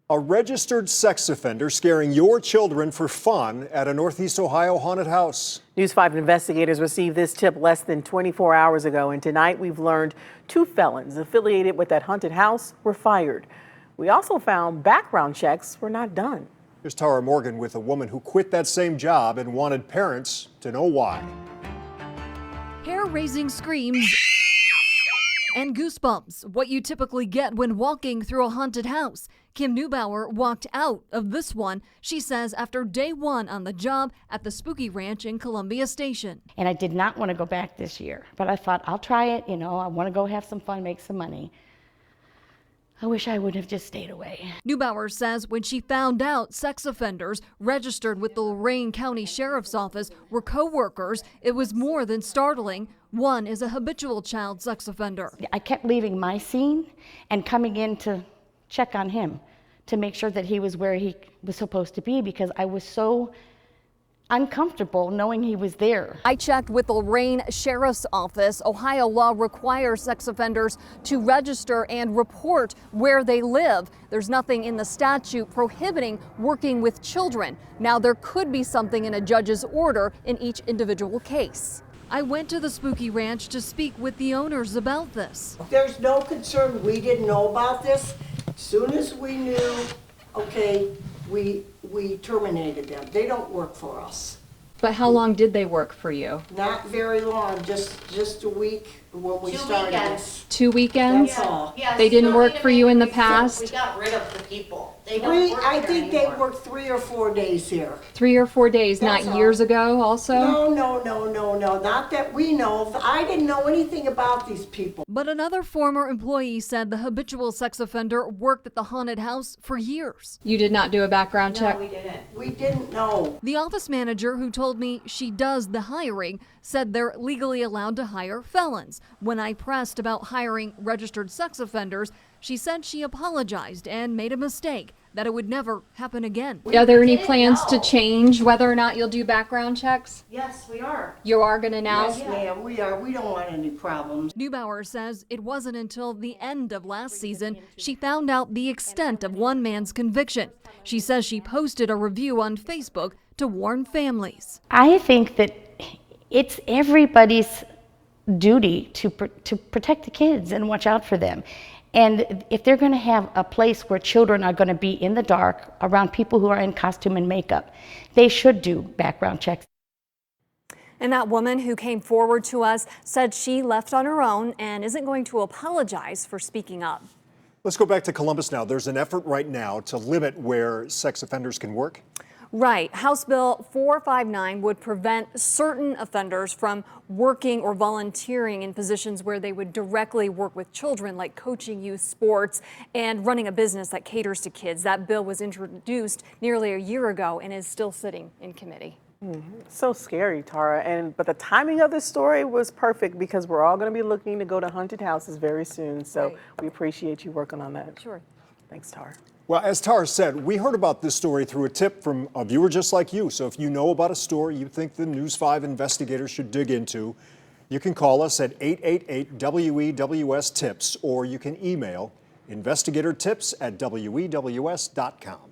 A registered sex offender scaring your children for fun at a Northeast Ohio haunted house. News 5 investigators received this tip less than 24 hours ago, and tonight we've learned 2 felons affiliated with that haunted house were fired. We also found background checks were not done. Here's Tara Morgan with a woman who quit that same job and wanted parents to know why. Hair-raising screams and goosebumps, what you typically get when walking through a haunted house. Kim Neubauer walked out of this one, she says, after day 1 on the job at the Spooky Ranch in Columbia Station. And I did not want to go back this year, but I thought I'll try it, I want to go have some fun, make some money. I wish I would have just stayed away. Neubauer says when she found out sex offenders registered with the Lorain County Sheriff's Office were co-workers, it was more than startling. One is a habitual child sex offender. I kept leaving my scene and coming in to check on him to make sure that he was where he was supposed to be because I was so uncomfortable knowing he was there. I checked with the Lorain Sheriff's Office. Ohio law requires sex offenders to register and report where they live. There's nothing in the statute prohibiting working with children. Now, there could be something in a judge's order in each individual case. I went to the Spooky Ranch to speak with the owners about this. There's no concern. We didn't know about this. As soon as we knew, okay, we terminated them. They don't work for us. But how long did they work for you? Not very long, just a week when we started. 2 weekends. 2 weekends? That's all. Yes, They didn't don't work need to for you make in the a big past? deal. We got rid of the people. They don't work I there think anymore. they worked 3 or 4 days here. 3 or 4 days, That's not all. years ago also? No, not that we know of. I didn't know anything about these people. But another former employee said the habitual sex offender worked at the haunted house for years. You did not do a background check? No, we didn't. We didn't know. The office manager who told me she does the hiring said they're legally allowed to hire felons. When I pressed about hiring registered sex offenders, she said she apologized and made a mistake, that it would never happen again. Are there any didn't plans to know. change whether or not you'll do background checks? Yes, we are. You are gonna now? Yes, ma'am, we are. We don't want any problems. Neubauer says it wasn't until the end of last season she found out the extent of one man's conviction. She says she posted a review on Facebook to warn families. I think that it's everybody's duty to protect the kids and watch out for them. And if they're going to have a place where children are going to be in the dark around people who are in costume and makeup, they should do background checks. And that woman who came forward to us said she left on her own and isn't going to apologize for speaking up. Let's go back to Columbus now. There's an effort right now to limit where sex offenders can work. Right. House Bill 459 would prevent certain offenders from working or volunteering in positions where they would directly work with children, like coaching youth sports and running a business that caters to kids. That bill was introduced nearly a year ago and is still sitting in committee. So scary, Tara. But the timing of this story was perfect because we're all going to be looking to go to haunted houses very soon. So Right. we appreciate you working on that. Sure. Thanks, Tara. Well, as Tara said, we heard about this story through a tip from a viewer just like you. So if you know about a story you think the News 5 investigators should dig into, you can call us at 888-WEWS-TIPS or you can email investigatortips@wews.com.